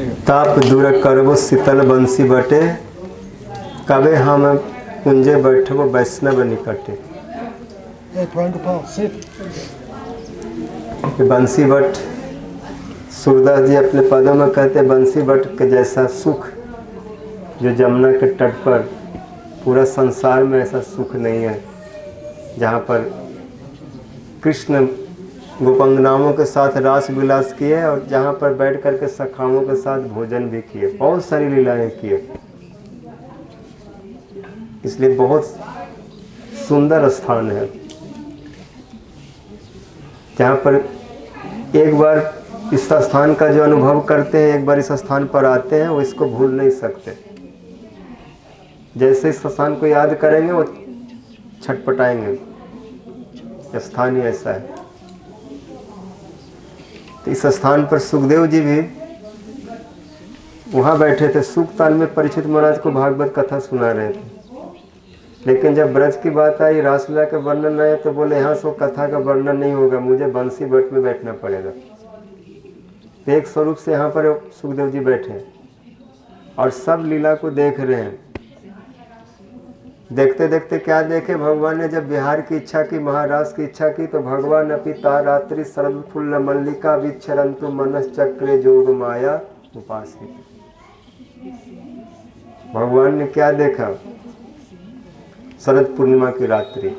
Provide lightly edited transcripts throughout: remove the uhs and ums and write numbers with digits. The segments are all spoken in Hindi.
ताप दूर करबो शीतल बंसी बटे, कबे हम कुंजे बैठबो वैष्णव निकटे। बंसी बट सूरदास जी अपने पदों में कहते हैं, बंसी बट के जैसा सुख जो जमुना के तट पर पूरा संसार में ऐसा सुख नहीं है, जहाँ पर कृष्ण गोपांगनाओं के साथ रास विलास किए और जहाँ पर बैठ करके सखाओं के साथ भोजन भी किए, बहुत सारी लीलाएं किए। इसलिए बहुत सुंदर स्थान है, जहाँ पर एक बार इस स्थान का जो अनुभव करते हैं, एक बार इस स्थान पर आते हैं, वो इसको भूल नहीं सकते। जैसे इस स्थान को याद करेंगे वो छटपटाएंगे, स्थान ही ऐसा है। तो इस स्थान पर सुखदेव जी भी वहाँ बैठे थे, सूक्ताल में परीक्षित महाराज को भागवत कथा सुना रहे थे। लेकिन जब ब्रज की बात आई, रासलीला का वर्णन आया, तो बोले यहाँ से कथा का वर्णन नहीं होगा, मुझे बंसी बट में बैठना पड़ेगा। तो एक स्वरूप से यहाँ पर सुखदेव जी बैठे और सब लीला को देख रहे हैं। देखते देखते क्या देखे, भगवान ने जब बिहार की इच्छा की, महाराज की इच्छा की, तो भगवान अपिता रात्रि शरद फुल्ल मल्लिका विच्छरंतु मनस चक्रे जोग माया उपासी। भगवान ने क्या देखा, शरद पूर्णिमा की रात्रि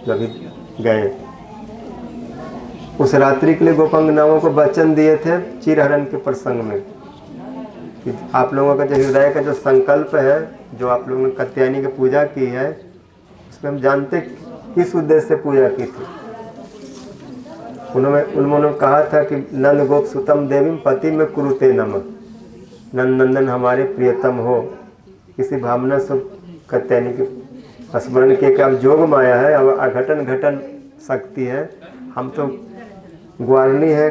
जब गए, उस रात्रि के लिए गोपांगनाओं को वचन दिए थे चिरहरण के प्रसंग में कि आप लोगों का जो हृदय का जो संकल्प है, जो आप लोगों ने कात्यायनी की पूजा की है, उसमें हम जानते किस उद्देश्य से पूजा की थी। उन्होंने कहा था कि नंद गोप सुतम देवी पति में कुरुते नमः, नंद नंदन हमारे प्रियतम हो, किसी भावना से कात्यायनी के स्मरण किए कि अब जोग माया है, अब अघटन घटन शक्ति है, हम तो ग्वारनी है,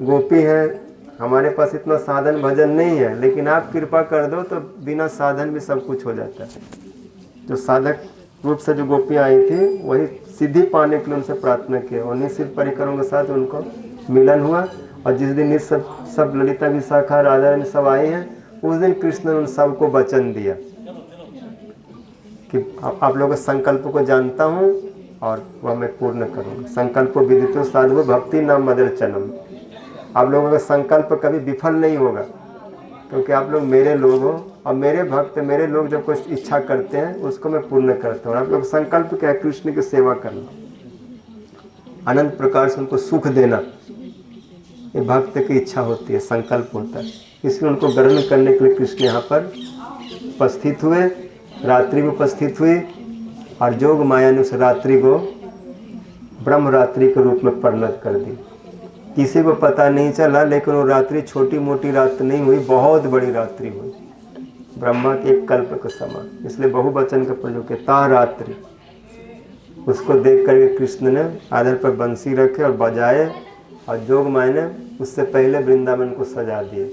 गोपी है, हमारे पास इतना साधन भजन नहीं है, लेकिन आप कृपा कर दो तो बिना साधन भी सब कुछ हो जाता है। जो साधक रूप से जो गोपियाँ आई थी, वही सिद्धि पाने के लिए उनसे प्रार्थना किया और निश्चित परिकरों के साथ उनको मिलन हुआ। और जिस दिन इस सब ललिता विशाखा राधा रानी सब आए हैं, उस दिन कृष्ण ने उन सबको वचन दिया कि आप लोगों के संकल्प को जानता हूँ और वह मैं पूर्ण करूँगा। संकल्प विदितो साधु भक्ति नाम मदर चनम। आप लोगों का संकल्प कभी विफल नहीं होगा, क्योंकि आप लोग मेरे लोग हो और मेरे भक्त, मेरे लोग जब कुछ इच्छा करते हैं उसको मैं पूर्ण करता हूँ। आप लोग संकल्प क्या है, कृष्ण की सेवा करना, अनंत प्रकार से उनको सुख देना, ये भक्त की इच्छा होती है, संकल्प होता है। इसलिए उनको ग्रहण करने के लिए कृष्ण यहाँ पर उपस्थित हुए, रात्रि में उपस्थित हुई और जोग माया ने उस रात्रि को ब्रह्म रात्रि के रूप में परिणत कर दी। किसी को पता नहीं चला, लेकिन वो रात्रि छोटी मोटी रात नहीं हुई, बहुत बड़ी रात्रि हुई, ब्रह्मा के एक कल्प के समान। इसलिए बहुवचन का प्रयोग किया, ता रात्रि। उसको देख करके कृष्ण ने आधार पर बंसी रखे और बजाए, और जोग माया ने उससे पहले वृंदावन को सजा दिए।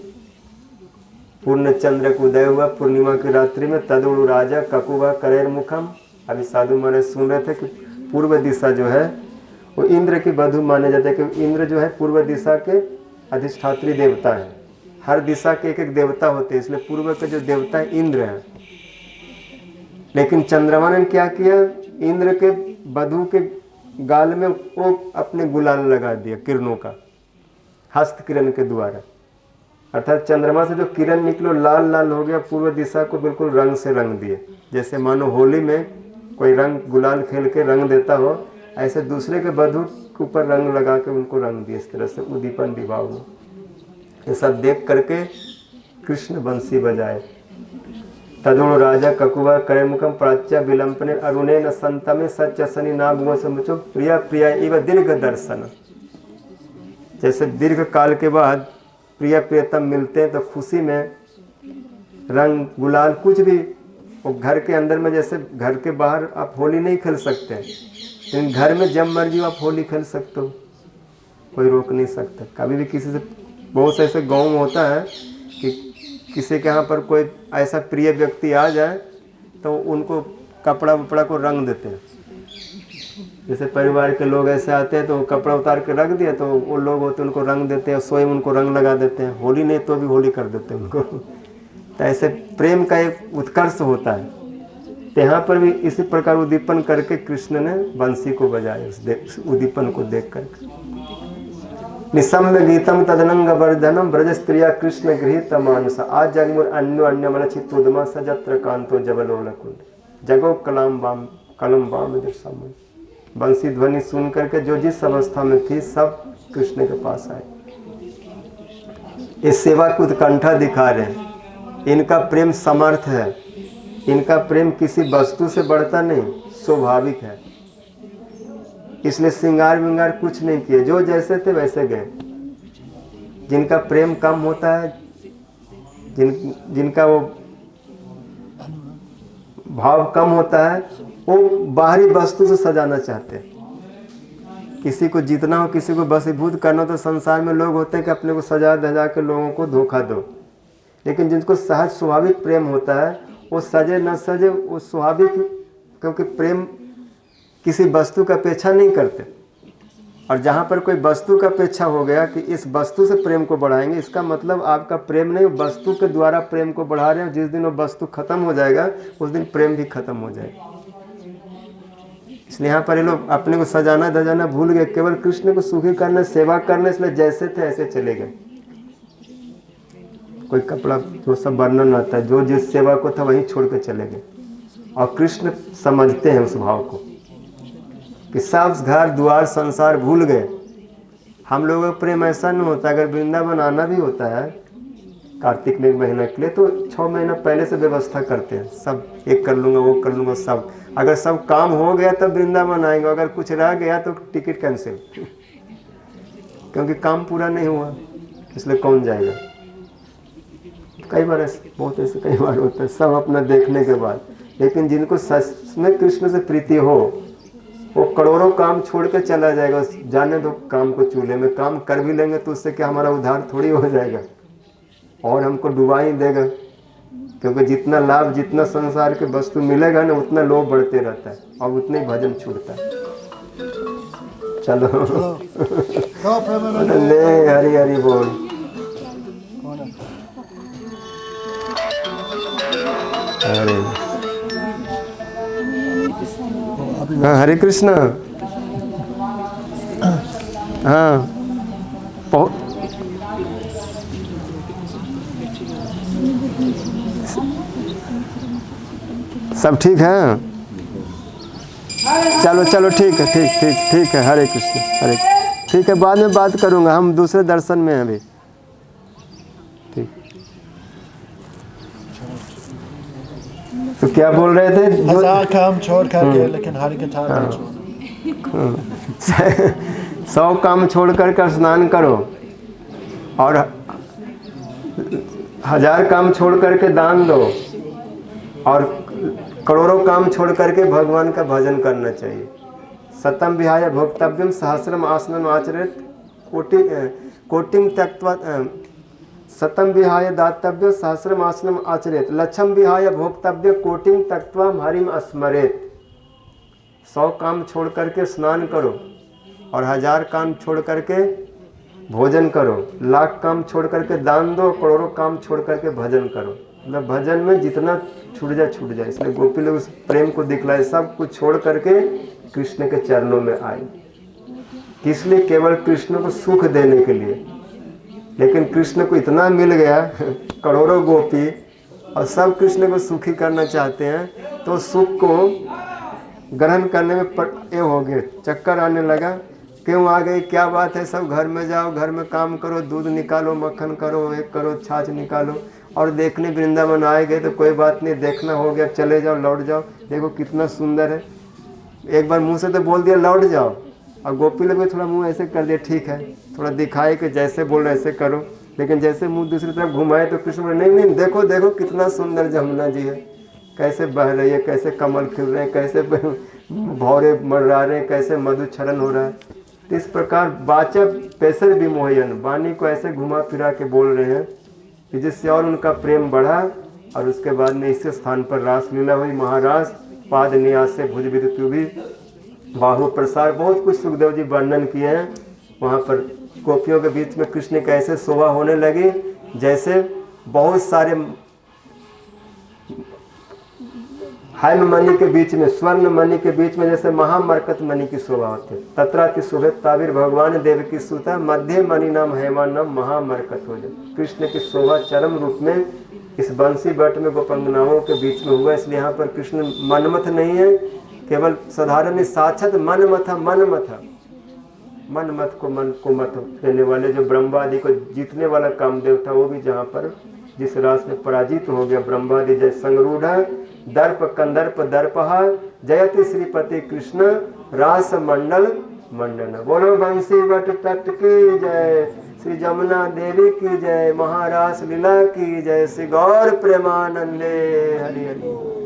पूर्ण चंद्र को उदय हुआ पूर्णिमा की रात्रि में, तदुड़ु राजा ककुवा करेर मुखम। अभी साधु महाराज सुन रहे थे कि पूर्व दिशा जो है वो इंद्र की बधु माने जाते हैं, कि इंद्र जो है पूर्व दिशा के अधिष्ठात्री देवता है। हर दिशा के एक एक देवता होते हैं, इसलिए पूर्व के जो देवता है इंद्र हैं। लेकिन चंद्रमा ने क्या किया, इंद्र के बधु के गाल में वो अपने गुलाल लगा दिया किरणों का, हस्त किरण के द्वारा। अर्थात चंद्रमा से जो किरण निकलो लाल लाल हो गया, पूर्व दिशा को बिल्कुल रंग से रंग दिए। जैसे मानो होली में कोई रंग गुलाल खेल के रंग देता हो, ऐसे दूसरे के बधु के ऊपर रंग लगा के उनको रंग दिए। इस तरह से उद्दीपन विवाह हुआ। ये सब देख करके कृष्ण बंसी बजाए। तदुण राजा ककुवा करे मुखम प्राच्य विलंपने अरुणे न संतमे सच्च शनि नागो समुचो प्रिया प्रिया इव दीर्घ दर्शन। जैसे दीर्घ काल के बाद प्रिय प्रियतम मिलते हैं तो खुशी में रंग गुलाल कुछ भी, वो घर के अंदर में, जैसे घर के बाहर आप होली नहीं खेल सकते, लेकिन घर में जब मर्जी आप होली खेल सकते हो, कोई रोक नहीं सकता। कभी भी किसी से, बहुत से ऐसे गाँव में होता है कि किसी के यहाँ पर कोई ऐसा प्रिय व्यक्ति आ जाए तो उनको कपड़ा वपड़ा को रंग देते हैं, जैसे परिवार के लोग ऐसे आते हैं तो कपड़ा उतार के रख दिया, तो वो लोग होते हैं उनको रंग देते हैं, स्वयं उनको रंग लगा देते हैं, होली नहीं तो भी होली कर देते हैं उनको। तो ऐसे प्रेम का एक उत्कर्ष होता है। तो यहाँ पर भी इसी प्रकार उद्दीपन करके कृष्ण ने बंसी को बजाया उस उद्दीपन को देख करके। निसम्य गीतम तदनंग वर्धनम ब्रज स्त्रिया कृष्ण गृहीत मानस आज जगमुर अन्यो अन्य मन चित्तोदमा सजत्र कांतो जबलोल कुंड जगो कलम बाम दृश्यम। बंसी ध्वनि सुन करके जो जिस अवस्था में थी सब कृष्ण के पास आए। इस सेवा की उत्कंठा दिखा रहे हैं। इनका प्रेम समर्थ है, इनका प्रेम किसी वस्तु से बढ़ता नहीं, स्वाभाविक है। इसलिए श्रृंगार विंगार कुछ नहीं किए, जो जैसे थे वैसे गए। जिनका प्रेम कम होता है, जिनका वो भाव कम होता है, वो बाहरी वस्तु से सजाना चाहते हैं। किसी को जीतना हो, किसी को वशीभूत करना हो, तो संसार में लोग होते हैं कि अपने को सजा धजा के लोगों को धोखा दो। लेकिन जिनको सहज स्वाभाविक प्रेम होता है, वो सजे न सजे वो स्वाभाविक, क्योंकि प्रेम किसी वस्तु का अपेक्षा नहीं करते। और जहाँ पर कोई वस्तु का अपेक्षा हो गया कि इस वस्तु से प्रेम को बढ़ाएंगे, इसका मतलब आपका प्रेम नहीं, वस्तु के द्वारा प्रेम को बढ़ा रहे हैं। जिस दिन वो वस्तु खत्म हो जाएगा उस दिन प्रेम भी खत्म हो जाएगा। इसलिए यहाँ पर ये लोग अपने को सजाना धजाना भूल गए, केवल कृष्ण को सुखी करना, सेवा करना। इसलिए जैसे थे ऐसे चले गए। कोई कपड़ा जो सब वर्णन आता है, जो जिस सेवा को था वहीं छोड़ के चले गए। और कृष्ण समझते हैं उस भाव को कि सब घर द्वार संसार भूल गए। हम लोगों का प्रेम ऐसा नहीं होता। अगर वृंदावन आना भी होता है कार्तिक में महीना के लिए, तो 6 महीना पहले से व्यवस्था करते हैं। सब एक कर लूँगा, वो कर लूँगा, सब। अगर सब काम हो गया तब वृंदावन आएंगे, अगर कुछ रह गया तो टिकट कैंसिल, क्योंकि काम पूरा नहीं हुआ, इसलिए कौन जाएगा। कई बार ऐसे, बहुत ऐसे कई बार होता है, सब अपना देखने के बाद। लेकिन जिनको सच में कृष्ण से प्रीति हो, वो करोड़ों काम छोड़ के चला जाएगा। जाने दो काम को, चूल्हे में काम कर भी लेंगे तो उससे क्या हमारा उद्धार थोड़ी हो जाएगा, और हमको डुबा ही देगा। क्योंकि जितना लाभ, जितना संसार के वस्तु मिलेगा ना, उतना लोभ बढ़ते रहता है और उतना ही भजन छूटता है। चलो ले हरि हरि बोल। अरे हाँ, हरे कृष्ण। हाँ, सब ठीक है। चलो चलो ठीक है, ठीक ठीक ठीक है। हरे कृष्ण, हरे। ठीक है, बाद में बात करूँगा, हम दूसरे दर्शन में हैं अभी। ठीक, तो क्या बोल रहे थे? हजार काम छोड़ करके, लेकिन हरि कथा नहीं छोड़। 100 काम छोड़ कर स्नान करो, और 1000 काम छोड़ करके दान दो, और करोड़ों काम छोड़ करके भगवान का भजन करना चाहिए। सतम विहाय भोक्तव्यम सहस्रम आसनम आचरेत कोटिम त्यक्त्वा सतम विहाय दातव्य सहस्रम आसनम आचरेत लक्षम विहाय भोक्तव्य कोटिम त्यक्त्वा हरिम स्मरेत। 100 काम छोड़ करके स्नान करो, और 1000 काम छोड़ करके भोजन करो, 1,00,000 काम छोड़ करके दान दो, करोड़ों काम छोड़ करके भजन करो। मतलब भजन में जितना छूट जाए। इसलिए गोपी लोग उस प्रेम को दिखलाए, सब कुछ छोड़ करके कृष्ण के चरणों में आए। किस लिए? केवल कृष्ण को सुख देने के लिए। लेकिन कृष्ण को इतना मिल गया, करोड़ों गोपी, और सब कृष्ण को सुखी करना चाहते हैं, तो सुख को ग्रहण करने में ये हो गए, चक्कर आने लगा। क्यों आ गई, क्या बात है, सब घर में जाओ, घर में काम करो, दूध निकालो, मक्खन करो, एक करो, छाछ निकालो। और देखने वृंदावन आए गए तो कोई बात नहीं, देखना हो गया, चले जाओ, लौट जाओ, देखो कितना सुंदर है। एक बार मुंह से तो बोल दिया लौट जाओ, और गोपी लोग थोड़ा मुंह ऐसे कर दिया, ठीक है, थोड़ा दिखाए कि जैसे बोल रहे ऐसे करो। लेकिन जैसे मुंह दूसरी तरफ घुमाए तो कृष्ण बोले नहीं, देखो देखो कितना सुंदर जमुना जी है, कैसे बह रही है, कैसे कमल खिल रहे हैं, कैसे भौरे मर्रा रहे हैं, कैसे मधुक्षरण हो रहा है। तो इस प्रकार वाचक पेशर भी मोहयन, वाणी को ऐसे घुमा फिरा के बोल रहे हैं कि जिससे और उनका प्रेम बढ़ा। और उसके बाद में इसी स्थान पर रासलीला हुई, महाराज पाद न्यास से भुज विद्युत भी बाहु प्रसार, बहुत कुछ सुखदेव जी वर्णन किए हैं। वहाँ पर गोपियों के बीच में कृष्ण कैसे शोभा होने लगी, जैसे बहुत सारे हैम मणि के बीच में, स्वर्ण मणि के बीच में जैसे महामरकत मणि की शोभा होती है। तत्राति शोभित तावीर भगवान देव की सुता मध्य मणि नाम हेमा नाम महामरकत हो जाए। कृष्ण की शोभा चरम रूप में इस बंसी बट में गोपंगनाओं के बीच में हुआ। इसलिए यहाँ पर कृष्ण मनमथ नहीं है, केवल साधारण साक्षात मनमथा, मनमथा मनमथ को मन को मत देने वाले, जो ब्रह्मादि को जीतने वाला कामदेव था, वो भी जहाँ पर जिस रास में पराजित हो गया ब्रह्मादि जय संगरूढ़ दर्प कंदर्प दर्पहा जयति श्रीपति कृष्ण रास मंडल मंडन। बोलो बंसी बट तट की जय, श्री जमुना देवी की जय, महारास लीला की जय, श्री गौर प्रेमानंदे हरि हरि।